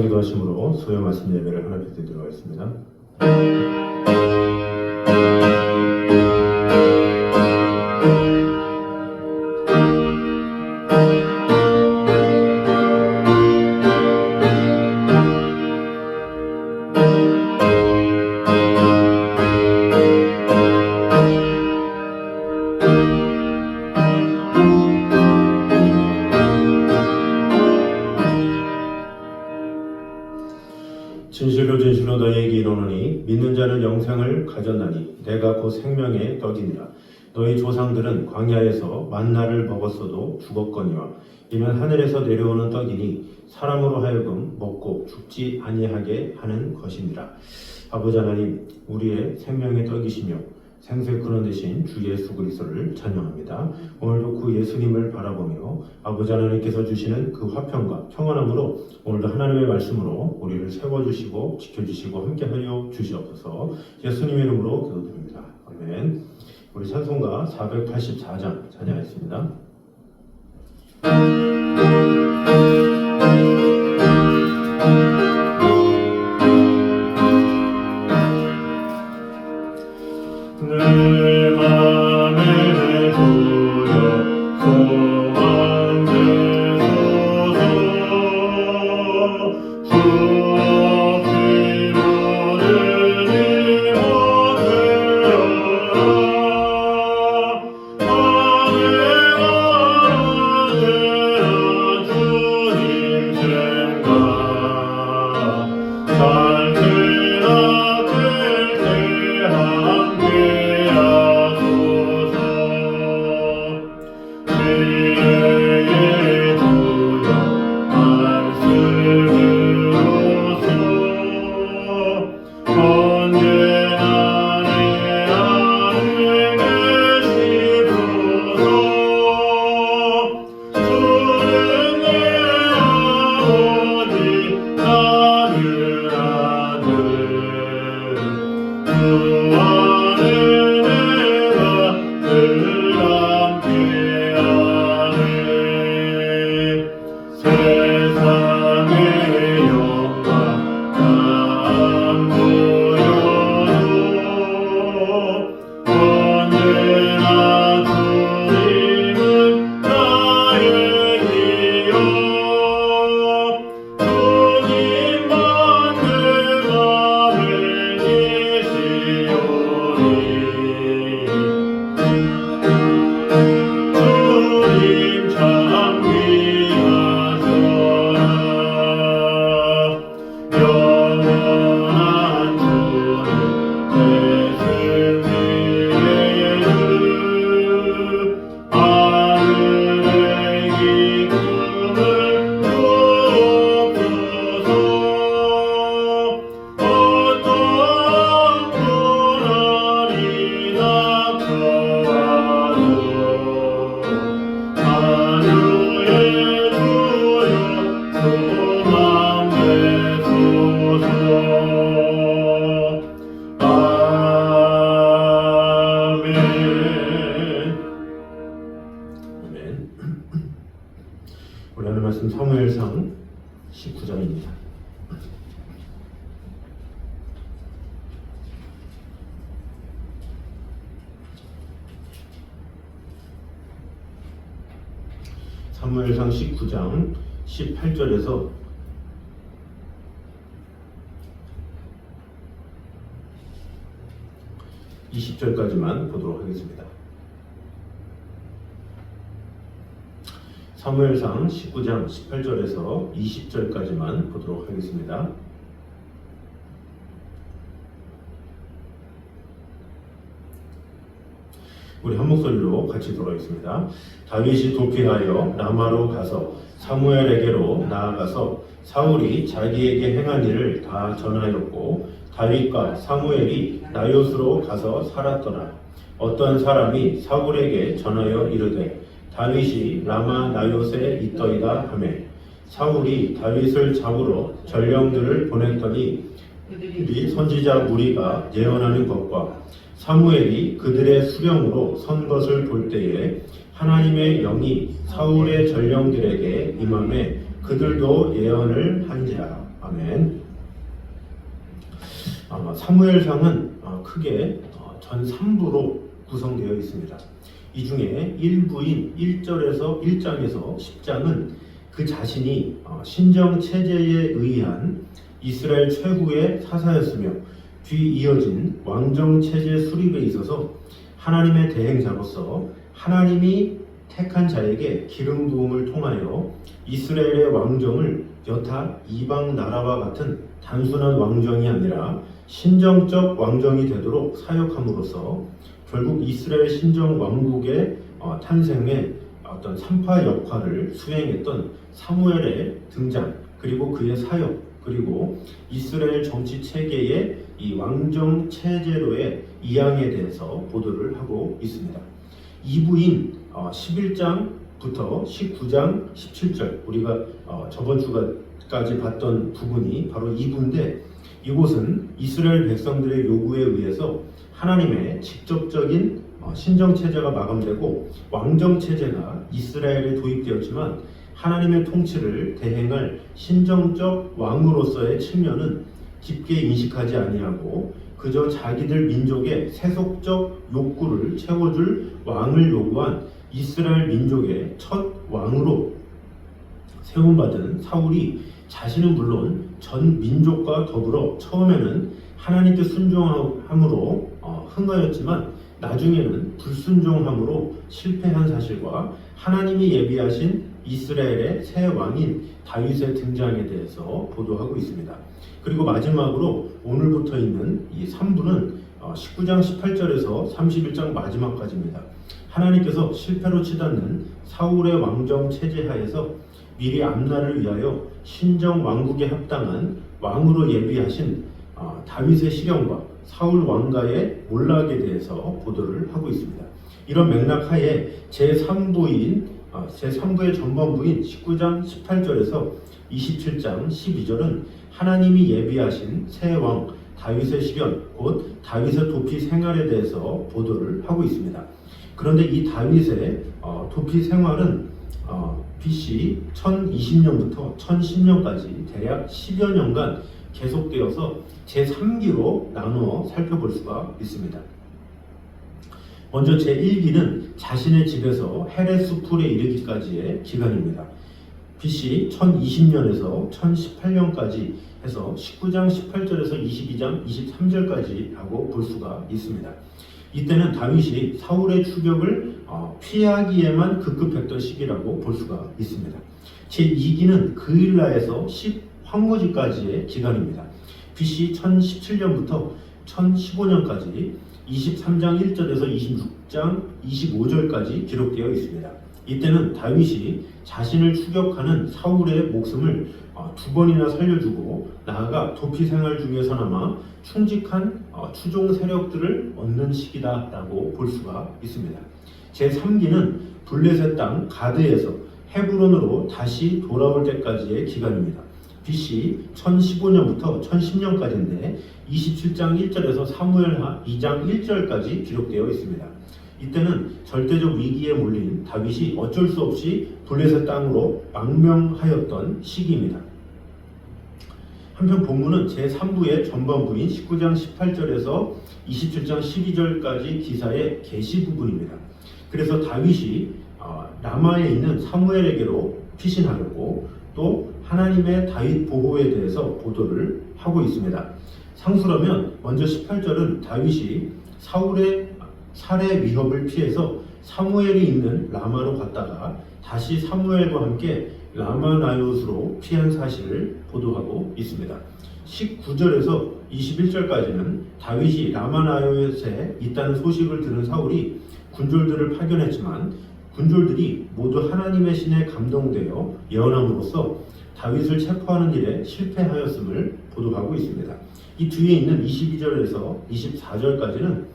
기도하심으로 수요 말씀 예배를 하나 드리도록 하겠습니다. 진실로 진실로 너희에게 이르노니 믿는 자는 영생을 가졌나니 내가 곧 생명의 떡이니라. 너희 조상들은 광야에서 만나를 먹었어도 죽었거니와 이는 하늘에서 내려오는 떡이니 사람으로 하여금 먹고 죽지 아니하게 하는 것이니라. 아버지 하나님, 우리의 생명의 떡이시며 생수의 근원 되신 주 예수 그리스도를 찬양합니다. 오늘도 그 예수님을 바라보며 아버지 하나님께서 주시는 그 화평과 평안함으로 오늘도 하나님의 말씀으로 우리를 세워주시고 지켜주시고 함께하여 주시옵소서. 예수님의 이름으로 기도드립니다. 아멘. 우리 찬송가 484장 찬양하겠습니다. 내 맘에 두려 소망 되소서. 주 없이 모든 일 못되어라. 아내가 주님 생각 잘 되나 될때 함께 미래의 두려 말씀으로써 언제나 내 안에 계시소서. 주는 내 아버지 나는 아들 주 안에 내가 늘 함께하네. 세상의 영광 안 보여도 언제나 주님은 나의 기업. 주님만 내 맘에 계시오니 주님 참 귀하소라. 영원한 주님 내 승리의 주 하늘의 기쁨을 주옵소서. 어떤 고난이 닥쳐와도 하늘의 주여 소망 되소서. 아멘. 아멘. 우리 하는 말씀 사무엘상 19장입니다. 사무엘상 19장 18절에서 20절까지만 보도록 하겠습니다. 사무엘상 19장 18절에서 20절까지만 보도록 하겠습니다. 우리 한 목소리로 같이 돌아가겠습니다. 다윗이 도피하여 라마로 가서 사무엘에게로 나아가서 사울이 자기에게 행한 일을 다 전하였고 다윗과 사무엘이 나요스로 가서 살았더라. 어떤 사람이 사울에게 전하여 이르되 다윗이 라마 나요스에 있더이다 하매 사울이 다윗을 잡으러 전령들을 보냈더니 그들이 선지자 무리가 예언하는 것과 사무엘이 그들의 수령으로 선 것을 볼 때에 하나님의 영이 사울의 전령들에게 임함에 그들도 예언을 한지라. 아멘. 사무엘상은 크게 전 3부로 구성되어 있습니다. 이 중에 1부인 1장에서 10장은 그 자신이 신정 체제에 의한 이스라엘 최후의 사사였으며 뒤이어진 왕정 체제 수립에 있어서 하나님의 대행자로서 하나님이 택한 자에게 기름 부음을 통하여 이스라엘의 왕정을 여타 이방 나라와 같은 단순한 왕정이 아니라 신정적 왕정이 되도록 사역함으로써 결국 이스라엘 신정 왕국의 탄생에 어떤 산파 역할을 수행했던 사무엘의 등장, 그리고 그의 사역, 그리고 이스라엘 정치 체계의 이 왕정 체제로의 이양에 대해서 보도를 하고 있습니다. 2부인 11장부터 19장 17절, 우리가 저번 주까지 봤던 부분이 바로 2부인데, 이곳은 이스라엘 백성들의 요구에 의해서 하나님의 직접적인 신정체제가 마감되고 왕정체제가 이스라엘에 도입되었지만 하나님의 통치를 대행할 신정적 왕으로서의 측면은 깊게 인식하지 아니하고 그저 자기들 민족의 세속적 욕구를 채워줄 왕을 요구한 이스라엘 민족의 첫 왕으로 세움받은 사울이 자신은 물론 전 민족과 더불어 처음에는 하나님께 순종함으로 흥하였지만 나중에는 불순종함으로 실패한 사실과 하나님이 예비하신 이스라엘의 새 왕인 다윗의 등장에 대해서 보도하고 있습니다. 그리고 마지막으로 오늘부터 있는 이 3부는 19장 18절에서 31장 마지막까지입니다. 하나님께서 실패로 치닫는 사울의 왕정 체제 하에서 미리 앞날을 위하여 신정 왕국에 합당한 왕으로 예비하신 다윗의 시련과 사울 왕가의 몰락에 대해서 보도를 하고 있습니다. 이런 맥락 하에 제3부의 전반부인 19장 18절에서 27장 12절은 하나님이 예비하신 새 왕 다윗의 시련, 곧 다윗의 도피 생활에 대해서 보도를 하고 있습니다. 그런데 이 다윗의 도피 생활은 BC 1020년부터 1010년까지 대략 10여 년간 계속되어서 제3기로 나누어 살펴볼 수가 있습니다. 먼저 제1기는 자신의 집에서 헤레스풀에 이르기까지의 기간입니다. BC 1020년에서 1018년까지 해서 19장 18절에서 22장 23절까지 하고 볼 수가 있습니다. 이때는 다윗이 사울의 추격을 피하기에만 급급했던 시기라고 볼 수가 있습니다. 제2기는 그일라에서 10황무지까지의 기간입니다. BC 1017년부터 1015년까지 23장 1절에서 26장 25절까지 기록되어 있습니다. 이때는 다윗이 자신을 추격하는 사울의 목숨을 두 번이나 살려주고 나아가 도피 생활 중에서나마 충직한 추종 세력들을 얻는 시기다라고 볼 수가 있습니다. 제3기는 블레셋 땅 가드에서 헤브론으로 다시 돌아올 때까지의 기간입니다. BC 1015년부터 1010년까지인데 27장 1절에서 사무엘하 2장 1절까지 기록되어 있습니다. 이때는 절대적 위기에 몰린 다윗이 어쩔 수 없이 블레셋 땅으로 망명하였던 시기입니다. 한편 본문은 제3부의 전반부인 19장 18절에서 27장 12절까지 기사의 계시 부분입니다. 그래서 다윗이 라마에 있는 사무엘에게로 피신하였고 또 하나님의 다윗 보호에 대해서 보도를 하고 있습니다. 상수라면 먼저 18절은 다윗이 사울의 살해 위협을 피해서 사무엘이 있는 라마로 갔다가 다시 사무엘과 함께 라마나요스로 피한 사실을 보도하고 있습니다. 19절에서 21절까지는 다윗이 라마나요스에 있다는 소식을 들은 사울이 군졸들을 파견했지만 군졸들이 모두 하나님의 신에 감동되어 예언함으로써 다윗을 체포하는 일에 실패하였음을 보도하고 있습니다. 이 뒤에 있는 22절에서 24절까지는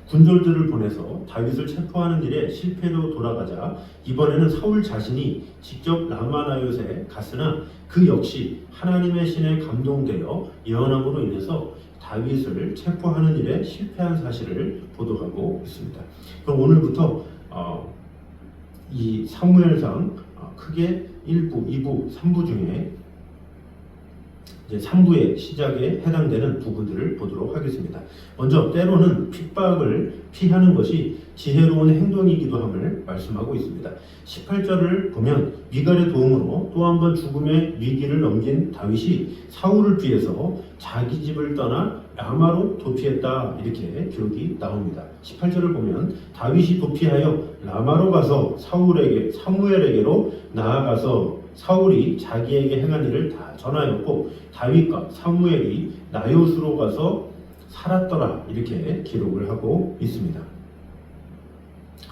군졸들을 보내서 다윗을 체포하는 일에 실패로 돌아가자 이번에는 사울 자신이 직접 라마나요스에 갔으나 그 역시 하나님의 신에 감동되어 예언함으로 인해서 다윗을 체포하는 일에 실패한 사실을 보도하고 있습니다. 그럼 오늘부터 이 사무엘상 크게 1부, 2부, 3부 중에 이제 3부의 시작에 해당되는 부분들을 보도록 하겠습니다. 먼저 때로는 핍박을 피하는 것이 지혜로운 행동이기도 함을 말씀하고 있습니다. 18절을 보면 미갈의 도움으로 또 한 번 죽음의 위기를 넘긴 다윗이 사울을 피해서 자기 집을 떠나 라마로 도피했다, 이렇게 기록이 나옵니다. 18절을 보면 다윗이 도피하여 라마로 가서 사무엘에게로 나아가서 사울이 자기에게 행한 일을 다 전하였고 다윗과 사무엘이 나요스로 가서 살았더라, 이렇게 기록을 하고 있습니다.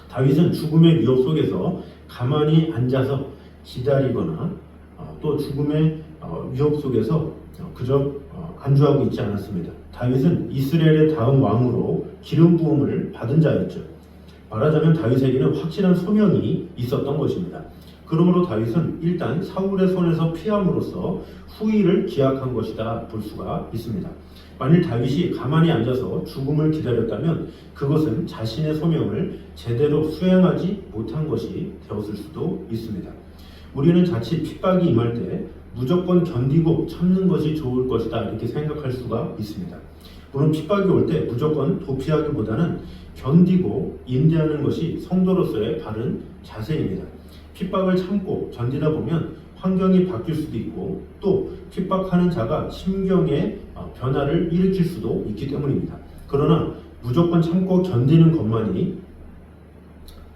다윗은 죽음의 위협 속에서 가만히 앉아서 기다리거나 또 죽음의 위협 속에서 그저 안주하고 있지 않았습니다. 다윗은 이스라엘의 다음 왕으로 기름 부음을 받은 자였죠. 말하자면 다윗에게는 확실한 소명이 있었던 것입니다. 그러므로 다윗은 일단 사울의 손에서 피함으로써 후일을 기약한 것이다 볼 수가 있습니다. 만일 다윗이 가만히 앉아서 죽음을 기다렸다면 그것은 자신의 소명을 제대로 수행하지 못한 것이 되었을 수도 있습니다. 우리는 자칫 핍박이 임할 때 무조건 견디고 참는 것이 좋을 것이다, 이렇게 생각할 수가 있습니다. 물론 핍박이 올 때 무조건 도피하기보다는 견디고 인내하는 것이 성도로서의 바른 자세입니다. 핍박을 참고 견디다 보면 환경이 바뀔 수도 있고 또 핍박하는 자가 심경의 변화를 일으킬 수도 있기 때문입니다. 그러나 무조건 참고 견디는 것만이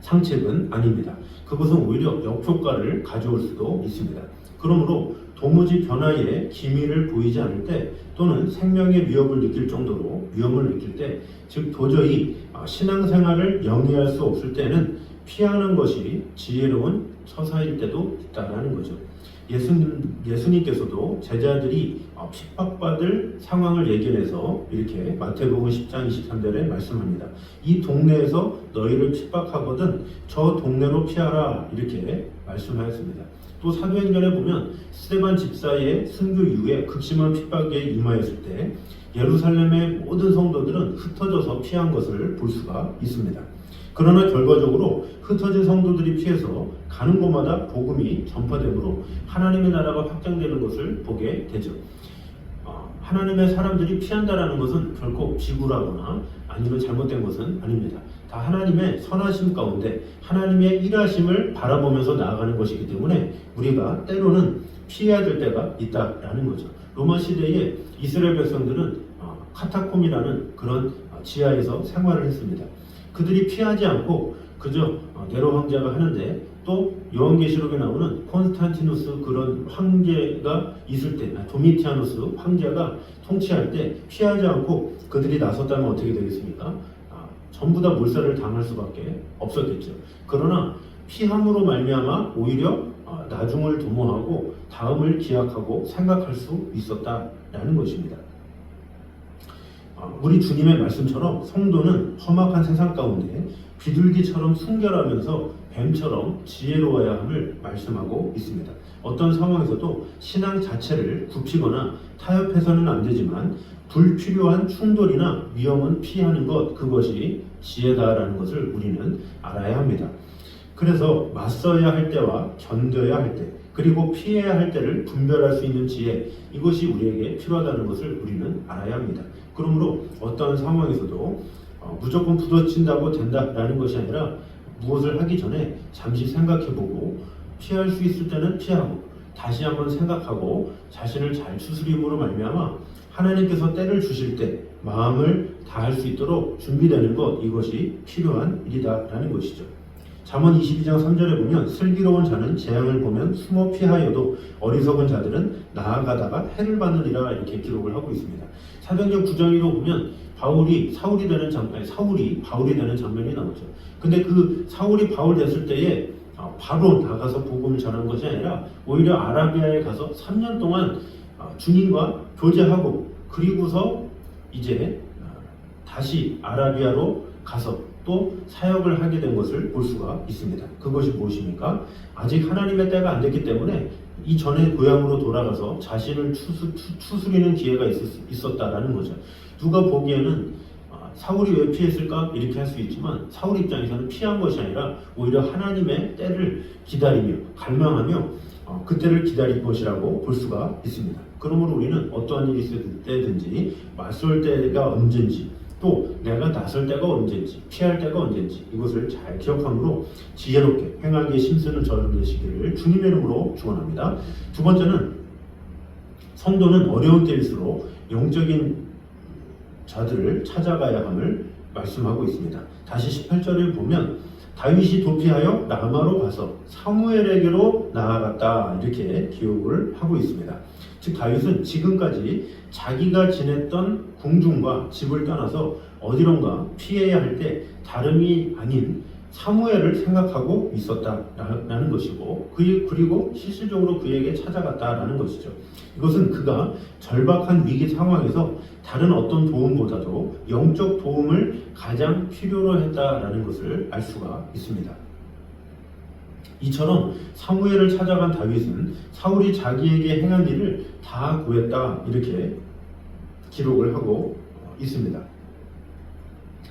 상책은 아닙니다. 그것은 오히려 역효과를 가져올 수도 있습니다. 그러므로 도무지 변화에 기미를 보이지 않을 때 또는 생명의 위협을 느낄 정도로 위험을 느낄 때, 즉 도저히 신앙생활을 영위할 수 없을 때는 피하는 것이 지혜로운 처사일 때도 있다라는 거죠. 예수님께서도 제자들이 핍박받을 상황을 예견해서 이렇게 마태복음 10장 23절에 말씀합니다. 이 동네에서 너희를 핍박하거든 저 동네로 피하라, 이렇게 말씀하였습니다. 또 사도행전에 보면 스데반 집사의 순교 이후에 극심한 핍박에 임하였을 때 예루살렘의 모든 성도들은 흩어져서 피한 것을 볼 수가 있습니다. 그러나 결과적으로 흩어진 성도들이 피해서 가는 곳마다 복음이 전파되므로 하나님의 나라가 확장되는 것을 보게 되죠. 하나님의 사람들이 피한다라는 것은 결코 비굴하거나 아니면 잘못된 것은 아닙니다. 다 하나님의 선하심 가운데 하나님의 일하심을 바라보면서 나아가는 것이기 때문에 우리가 때로는 피해야 될 때가 있다라는 거죠. 로마 시대에 이스라엘 백성들은 카타콤이라는 그런 지하에서 생활을 했습니다. 그들이 피하지 않고 그저 네로 황제가 하는데, 또 요한계시록에 나오는 콘스탄티누스 그런 황제가 있을 때, 도미티아누스 황제가 통치할 때 피하지 않고 그들이 나섰다면 어떻게 되겠습니까? 전부 다 몰살을 당할 수밖에 없었겠죠. 그러나 피함으로 말미암아 오히려 나중을 도모하고 다음을 기약하고 생각할 수 있었다라는 것입니다. 우리 주님의 말씀처럼 성도는 험악한 세상 가운데 비둘기처럼 순결하면서 뱀처럼 지혜로워야 함을 말씀하고 있습니다. 어떤 상황에서도 신앙 자체를 굽히거나 타협해서는 안 되지만 불필요한 충돌이나 위험은 피하는 것, 그것이 지혜다라는 것을 우리는 알아야 합니다. 그래서 맞서야 할 때와 견뎌야 할 때, 그리고 피해야 할 때를 분별할 수 있는 지혜, 이것이 우리에게 필요하다는 것을 우리는 알아야 합니다. 그러므로 어떠한 상황에서도 무조건 부딪힌다고 된다라는 것이 아니라 무엇을 하기 전에 잠시 생각해보고 피할 수 있을 때는 피하고 다시 한번 생각하고 자신을 잘 추스림으로 말미암아 하나님께서 때를 주실 때 마음을 다할 수 있도록 준비되는 것, 이것이 필요한 일이다라는 것이죠. 잠언 22장 3절에 보면 슬기로운 자는 재앙을 보면 숨어 피하여도 어리석은 자들은 나아가다가 해를 받느니라, 이렇게 기록을 하고 있습니다. 사도행전 9장에도 보면 사울이 바울이 되는 장면이 나오죠. 근데 그 사울이 바울 됐을 때에 바로 나가서 복음을 전한 것이 아니라 오히려 아라비아에 가서 3년 동안 주님과 교제하고 그리고서 이제 다시 아라비아로 가서 또 사역을 하게 된 것을 볼 수가 있습니다. 그것이 무엇입니까? 아직 하나님의 때가 안 됐기 때문에 이전에 고향으로 돌아가서 자신을 추스리는 기회가 있었다라는 거죠. 누가 보기에는 사울이 왜 피했을까? 이렇게 할 수 있지만 사울 입장에서는 피한 것이 아니라 오히려 하나님의 때를 기다리며 갈망하며 그때를 기다릴 것이라고 볼 수가 있습니다. 그러므로 우리는 어떠한 일이 있을 때든지 맞설 때가 언젠지 또 내가 나설 때가 언젠지 피할 때가 언젠지 이것을 잘 기억함으로 지혜롭게 행하기에 힘쓰는 저여러분 되시기를 주님의 이름으로 축원합니다. 두 번째는 성도는 어려운 때일수록 영적인 자들을 찾아가야 함을 말씀하고 있습니다. 다시 18절을 보면 다윗이 도피하여 라마로 가서 사무엘에게로 나아갔다 이렇게 기록을 하고 있습니다. 즉 다윗은 지금까지 자기가 지냈던 궁중과 집을 떠나서 어디론가 피해야 할 때 다름이 아닌 사무엘을 생각하고 있었다라는 것이고 그리고 실질적으로 그에게 찾아갔다라는 것이죠. 이것은 그가 절박한 위기 상황에서 다른 어떤 도움보다도 영적 도움을 가장 필요로 했다라는 것을 알 수가 있습니다. 이처럼 사무엘을 찾아간 다윗은 사울이 자기에게 행한 일을 다 구했다 이렇게 기록을 하고 있습니다.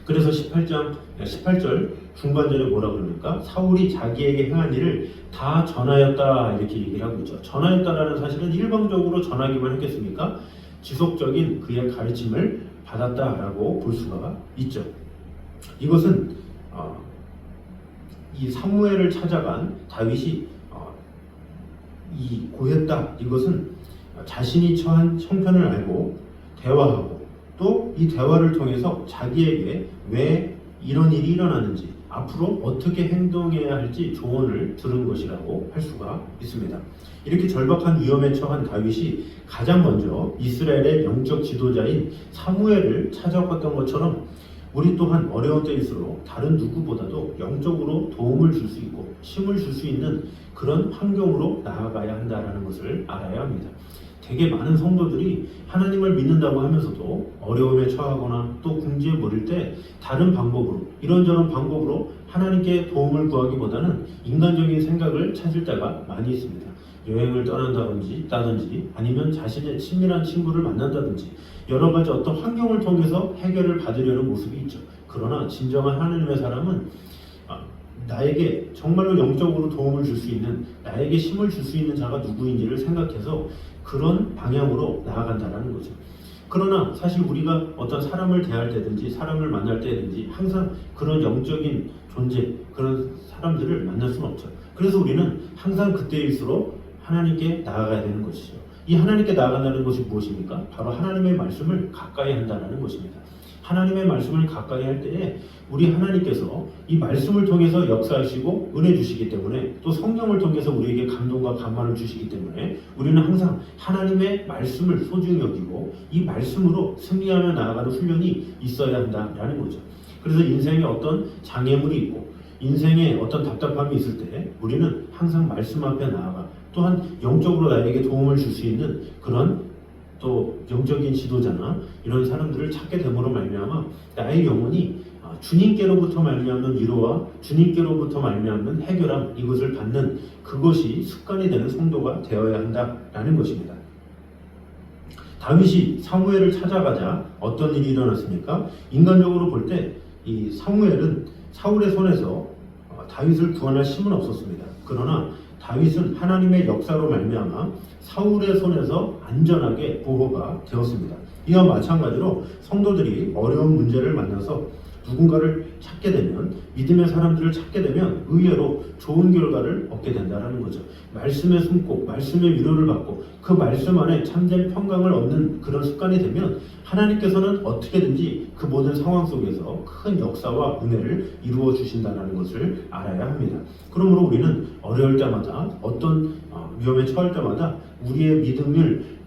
그래서 18절 중반절에 뭐라 그럽니까? 사울이 자기에게 행한 일을 다 전하였다 이렇게 얘기를 하고 있죠. 전하였다라는 사실은 일방적으로 전하기만 했겠습니까? 지속적인 그의 가르침을 받았다라고 볼 수가 있죠. 이것은 이 사무엘을 찾아간 다윗이 이 고했다 이것은 자신이 처한 형편을 알고 대화하고 또 이 대화를 통해서 자기에게 왜 이런 일이 일어나는지 앞으로 어떻게 행동해야 할지 조언을 들은 것이라고 할 수가 있습니다. 이렇게 절박한 위험에 처한 다윗이 가장 먼저 이스라엘의 영적 지도자인 사무엘을 찾아갔던 것처럼 우리 또한 어려운 때일수록 다른 누구보다도 영적으로 도움을 줄 수 있고 힘을 줄 수 있는 그런 환경으로 나아가야 한다는 것을 알아야 합니다. 되게 많은 성도들이 하나님을 믿는다고 하면서도 어려움에 처하거나 또 궁지에 몰릴 때 다른 방법으로 이런저런 방법으로 하나님께 도움을 구하기보다는 인간적인 생각을 찾을 때가 많이 있습니다. 여행을 떠난다든지 아니면 자신의 친밀한 친구를 만난다든지 여러 가지 어떤 환경을 통해서 해결을 받으려는 모습이 있죠. 그러나 진정한 하나님의 사람은 나에게 정말로 영적으로 도움을 줄 수 있는 나에게 힘을 줄 수 있는 자가 누구인지를 생각해서 그런 방향으로 나아간다는 거죠. 그러나 사실 우리가 어떤 사람을 대할 때든지 사람을 만날 때든지 항상 그런 영적인 존재 그런 사람들을 만날 수는 없죠. 그래서 우리는 항상 그때일수록 하나님께 나아가야 되는 것이죠. 이 하나님께 나아간다는 것이 무엇입니까? 바로 하나님의 말씀을 가까이 한다는 것입니다. 하나님의 말씀을 가까이 할 때에 우리 하나님께서 이 말씀을 통해서 역사하시고 은혜 주시기 때문에 또 성령을 통해서 우리에게 감동과 감화를 주시기 때문에 우리는 항상 하나님의 말씀을 소중히 여기고 이 말씀으로 승리하며 나아가는 훈련이 있어야 한다라는 거죠. 그래서 인생에 어떤 장애물이 있고 인생에 어떤 답답함이 있을 때 우리는 항상 말씀 앞에 나아가 또한 영적으로 나에게 도움을 줄 수 있는 그런 또 영적인 지도자나 이런 사람들을 찾게 됨으로 말미암아 나의 영혼이 주님께로부터 말미암는 위로와 주님께로부터 말미암는 해결함 이것을 받는 그것이 습관이 되는 성도가 되어야 한다라는 것입니다. 다윗이 사무엘을 찾아가자 어떤 일이 일어났습니까? 인간적으로 볼 때 이 사무엘은 사울의 손에서 다윗을 구원할 힘은 없었습니다. 그러나 다윗은 하나님의 역사로 말미암아 사울의 손에서 안전하게 보호가 되었습니다. 이와 마찬가지로 성도들이 어려운 문제를 만나서 누군가를 찾게 되면 믿음의 사람들을 찾게 되면 의외로 좋은 결과를 얻게 된다는 거죠. 말씀에 숨고 말씀의 위로를 받고 그 말씀 안에 참된 평강을 얻는 그런 습관이 되면 하나님께서는 어떻게든지 그 모든 상황 속에서 큰 역사와 은혜를 이루어 주신다는 것을 알아야 합니다. 그러므로 우리는 어려울 때마다 어떤 위험에 처할 때마다 우리의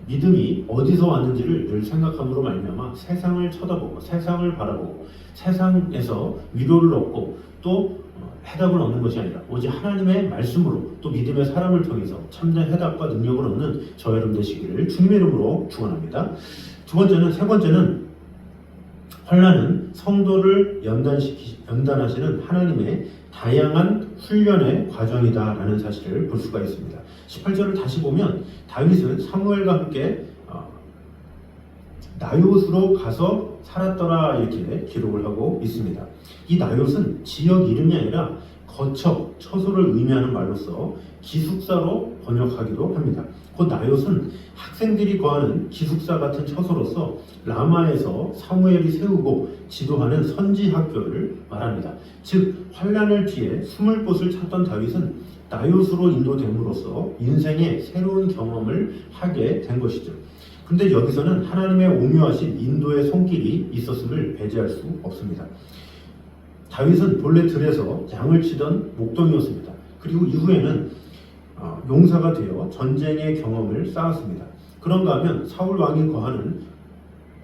믿음이 어디서 왔는지를 늘 생각함으로 말미암아 세상을 쳐다보고 세상을 바라보고 세상에서 위로를 얻고 또 해답을 얻는 것이 아니라 오직 하나님의 말씀으로 또 믿음의 사람을 통해서 참된 해답과 능력을 얻는 저와 여러분 되시기를 주님의 이름으로 축원합니다. 세 번째는 환난은 성도를 연단하시는 하나님의 다양한 훈련의 과정이다라는 사실을 볼 수가 있습니다. 18절을 다시 보면 다윗은 사무엘과 함께 나요스로 가서 살았더라 이렇게 기록을 하고 있습니다. 이 나요스는 지역 이름이 아니라 거처, 처소를 의미하는 말로서 기숙사로 번역하기도 합니다. 곧 나요스는 학생들이 거하는 기숙사 같은 처소로서 라마에서 사무엘이 세우고 지도하는 선지 학교를 말합니다. 즉 환란을 피해 숨을 곳을 찾던 다윗은 나요스로 인도됨으로써 인생의 새로운 경험을 하게 된 것이죠. 근데 여기서는 하나님의 오묘하신 인도의 손길이 있었음을 배제할 수 없습니다. 다윗은 본래 들에서 양을 치던 목동이었습니다. 그리고 이후에는 용사가 되어 전쟁의 경험을 쌓았습니다. 그런가 하면 사울 왕이 거하는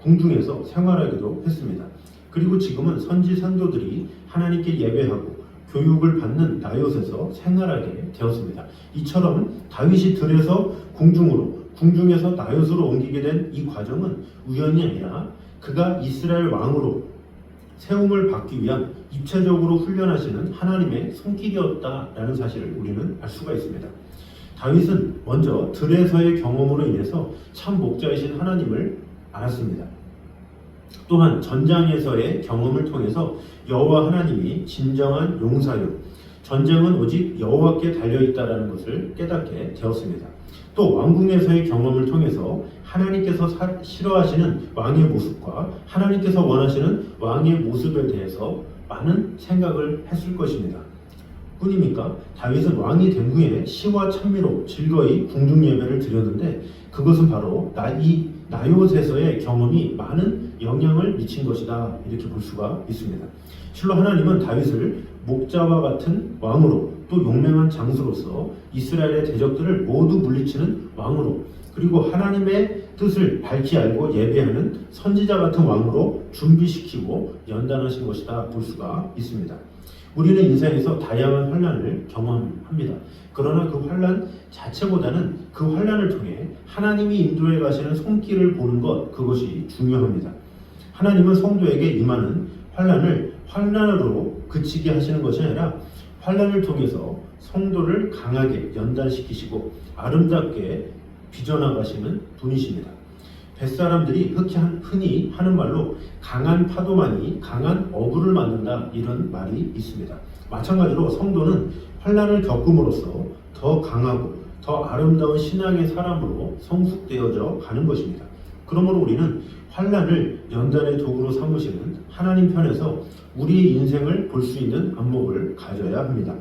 궁중에서 생활하기도 했습니다. 그리고 지금은 선지 선도들이 하나님께 예배하고 교육을 받는 나요스에서 생활하게 되었습니다. 이처럼 다윗이 들에서 궁중으로, 궁중에서 나요스로 옮기게 된 이 과정은 우연이 아니라 그가 이스라엘 왕으로 세움을 받기 위한 입체적으로 훈련하시는 하나님의 손길이었다라는 사실을 우리는 알 수가 있습니다. 다윗은 먼저 들에서의 경험으로 인해서 참 목자이신 하나님을 알았습니다. 또한 전장에서의 경험을 통해서 여호와 하나님이 진정한 용사요, 전쟁은 오직 여호와께 달려있다라는 것을 깨닫게 되었습니다. 또 왕궁에서의 경험을 통해서 하나님께서 싫어하시는 왕의 모습과 하나님께서 원하시는 왕의 모습에 대해서 많은 생각을 했을 것입니다. 뿐입니까? 다윗은 왕이 된 후에 시와 찬미로 즐거이 궁중 예배를 드렸는데 그것은 바로 이 나요스에서의 경험이 많은 영향을 미친 것이다 이렇게 볼 수가 있습니다. 실로 하나님은 다윗을 목자와 같은 왕으로 또 용맹한 장수로서 이스라엘의 대적들을 모두 물리치는 왕으로 그리고 하나님의 뜻을 밝히 알고 예배하는 선지자 같은 왕으로 준비시키고 연단하신 것이다 볼 수가 있습니다. 우리는 인생에서 다양한 환난을 경험합니다. 그러나 그 환난 자체보다는 그 환난을 통해 하나님이 인도해 가시는 손길을 보는 것, 그것이 중요합니다. 하나님은 성도에게 임하는 환난을 환난으로 그치게 하시는 것이 아니라 환난을 통해서 성도를 강하게 연단시키시고 아름답게 빚어나가시는 분이십니다. 뱃사람들이 흔히 하는 말로 강한 파도만이 강한 어부를 만든다 이런 말이 있습니다. 마찬가지로 성도는 환난을 겪음으로써 더 강하고 더 아름다운 신앙의 사람으로 성숙되어져 가는 것입니다. 그러므로 우리는 환난을 연단의 도구로 삼으시는 하나님 편에서 우리의 인생을 볼 수 있는 안목을 가져야 합니다.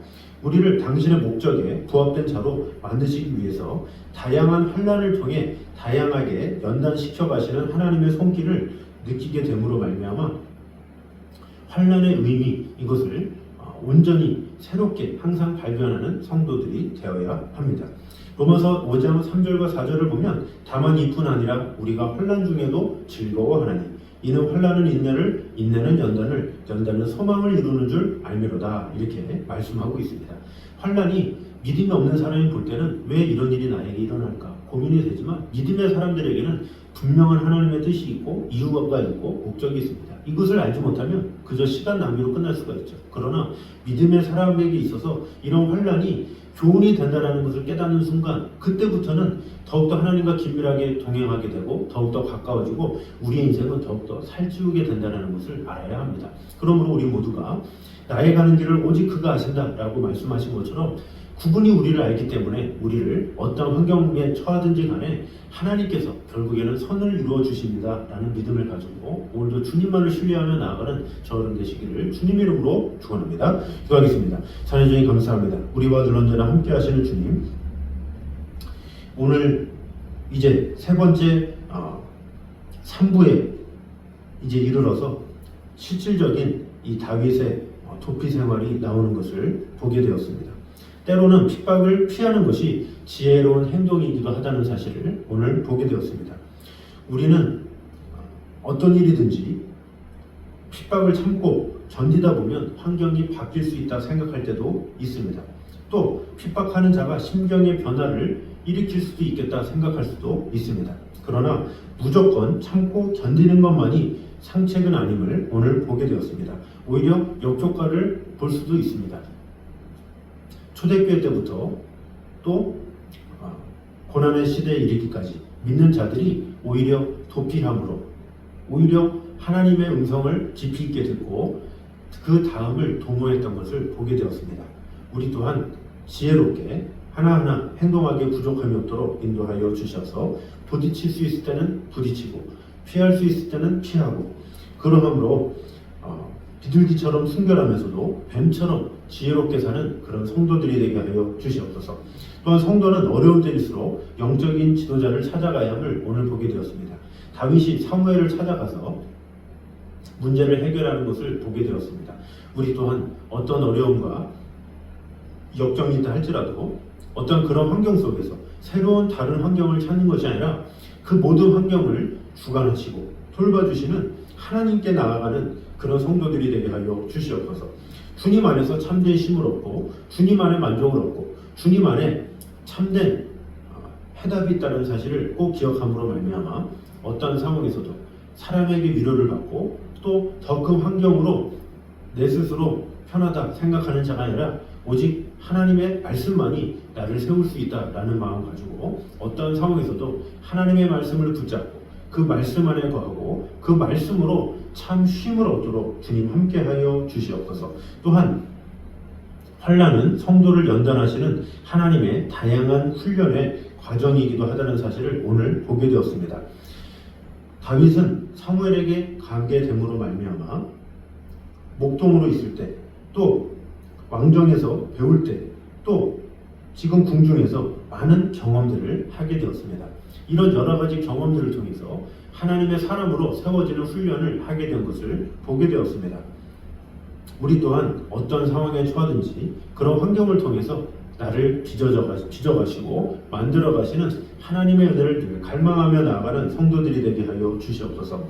우리를 당신의 목적에 부합된 자로 만드시기 위해서 다양한 환난을 통해 다양하게 연단시켜 가시는 하나님의 손길을 느끼게 됨으로 말미암아 환난의 의미 이것을 온전히 새롭게 항상 발견하는 성도들이 되어야 합니다. 로마서 5장 3절과 4절을 보면 다만 이뿐 아니라 우리가 환난 중에도 즐거워하나니 이는 환난은 인내를, 인내는 연단을, 연단은 소망을 이루는 줄 알미로다 이렇게 말씀하고 있습니다. 환난이 믿음이 없는 사람이 볼 때는 왜 이런 일이 나에게 일어날까 고민이 되지만 믿음의 사람들에게는 분명한 하나님의 뜻이 있고 이유가 있고 목적이 있습니다. 이것을 알지 못하면 그저 시간 낭비로 끝날 수가 있죠. 그러나 믿음의 사람에게 있어서 이런 환난이 교훈이 된다는 것을 깨닫는 순간 그때부터는 더욱더 하나님과 긴밀하게 동행하게 되고 더욱더 가까워지고 우리의 인생은 더욱더 살찌우게 된다는 것을 알아야 합니다. 그러므로 우리 모두가 나의 가는 길을 오직 그가 아신다라고 말씀하신 것처럼 그분이 우리를 알기 때문에 우리를 어떤 환경에 처하든지 간에 하나님께서 결국에는 선을 이루어 주십니다라는 믿음을 가지고 오늘도 주님만을 신뢰하며 나아가는 저여러분 되시기를 주님 이름으로 축원합니다. 기도하겠습니다. 사랑주님 감사합니다. 우리와 늘 언제나 함께 하시는 주님, 오늘 이제 세 번째 3부에 이제 이르러서 실질적인 이 다윗의 도피 생활이 나오는 것을 보게 되었습니다. 때로는 핍박을 피하는 것이 지혜로운 행동이기도 하다는 사실을 오늘 보게 되었습니다. 우리는 어떤 일이든지 핍박을 참고 견디다 보면 환경이 바뀔 수 있다 생각할 때도 있습니다. 또 핍박하는 자가 심경의 변화를 일으킬 수도 있겠다 생각할 수도 있습니다. 그러나 무조건 참고 견디는 것만이 상책은 아님을 오늘 보게 되었습니다. 오히려 역효과를 볼 수도 있습니다. 초대교회 때부터 또 고난의 시대에 이르기까지 믿는 자들이 오히려 도피함으로 오히려 하나님의 음성을 깊이 있게 듣고 그 다음을 도모했던 것을 보게 되었습니다. 우리 또한 지혜롭게 하나하나 행동하기에 부족함이 없도록 인도하여 주셔서 부딪힐 수 있을 때는 부딪히고 피할 수 있을 때는 피하고 그러함으로 비둘기처럼 순결하면서도 뱀처럼 지혜롭게 사는 그런 성도들이 되게 하여 주시옵소서. 또한 성도는 어려울 때일수록 영적인 지도자를 찾아가야 함을 오늘 보게 되었습니다. 다윗이 사무엘을 찾아가서 문제를 해결하는 것을 보게 되었습니다. 우리 또한 어떤 어려움과 역경이 있다 할지라도 어떤 그런 환경 속에서 새로운 다른 환경을 찾는 것이 아니라 그 모든 환경을 주관하시고 돌봐주시는 하나님께 나아가는 그런 성도들이 되게 하여 주시옵소서. 주님 안에서 참된 쉼을 얻고 주님 안에 만족을 얻고 주님 안에 참된 해답이 있다는 사실을 꼭 기억함으로 말미암아 어떤 상황에서도 사람에게 위로를 받고 또 더 큰 환경으로 내 스스로 편하다 생각하는 자가 아니라 오직 하나님의 말씀만이 나를 세울 수 있다라는 마음 가지고 어떤 상황에서도 하나님의 말씀을 붙잡고 그 말씀 안에 거하고 그 말씀으로 참 쉼을 얻도록 주님 함께하여 주시옵소서. 또한 환난은 성도를 연단하시는 하나님의 다양한 훈련의 과정이기도 하다는 사실을 오늘 보게 되었습니다. 다윗은 사무엘에게 가게 됨으로 말미암아 목동으로 있을 때, 또 왕정에서 배울 때, 또 지금 궁중에서 많은 경험들을 하게 되었습니다. 이런 여러 가지 경험들을 통해서 하나님의 사람으로 세워지는 훈련을 하게 된 것을 보게 되었습니다. 우리 또한 어떤 상황에 처하든지 그런 환경을 통해서 나를 빚어가시고 만들어가시는 하나님의 은혜를 늘 갈망하며 나아가는 성도들이 되게 하여 주시옵소서.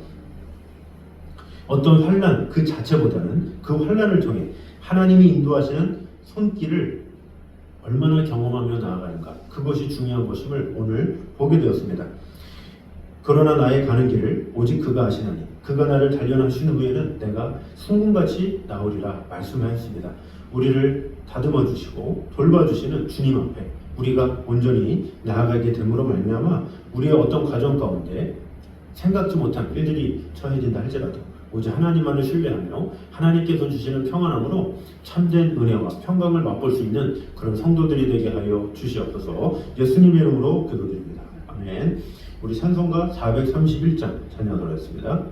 어떤 환난 그 자체보다는 그 환난을 통해 하나님이 인도하시는 손길을 얼마나 경험하며 나아가는가, 그것이 중요한 것임을 오늘 보게 되었습니다. 그러나 나의 가는 길을 오직 그가 아시나니 그가 나를 단련하시는 후에는 내가 순금같이 나오리라 말씀하였습니다. 우리를 다듬어 주시고 돌봐 주시는 주님 앞에 우리가 온전히 나아가게 됨으로 말미암아 우리의 어떤 과정 가운데 생각지 못한 일들이 처해진다 할지라도 오직 하나님만을 신뢰하며 하나님께서 주시는 평안함으로 참된 은혜와 평강을 맛볼 수 있는 그런 성도들이 되게 하여 주시옵소서. 예수님의 이름으로 기도드립니다. 아멘. 우리 찬송가 431장 찬양하도록 하겠습니다.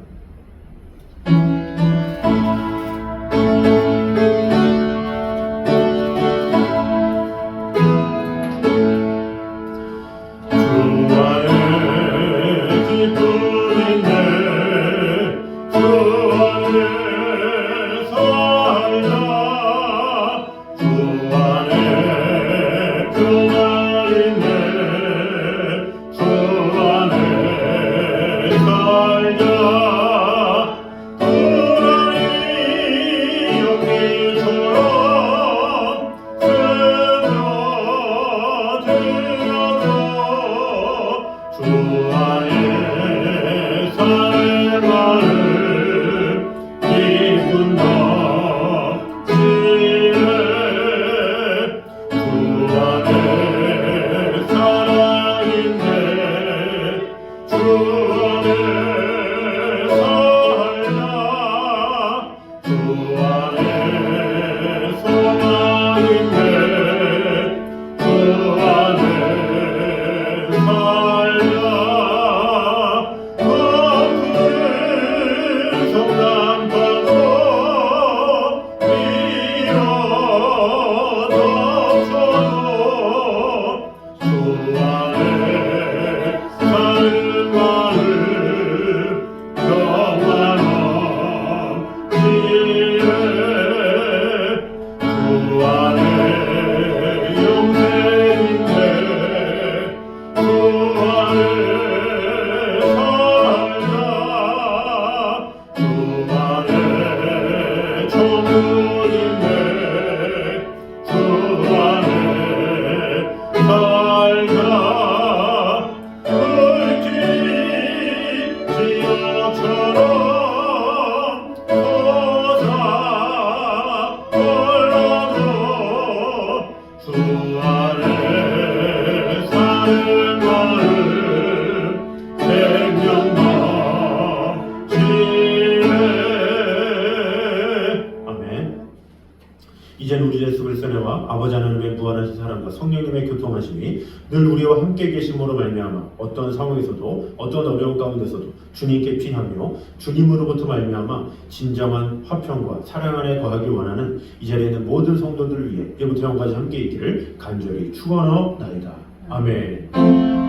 이젠 우리 예수 그리스도 은혜와 아버지 하나님의 무한하신 사랑과 성령님의 교통하심이 늘 우리와 함께 계심으로 말미암아 어떤 상황에서도 어떤 어려운 가운데서도 주님께 피하며 주님으로부터 말미암아 진정한 화평과 사랑 안에 거하기 원하는 이 자리에 있는 모든 성도들을 위해 이제부터 영까지 함께 있기를 간절히 축원하옵나이다. 아멘.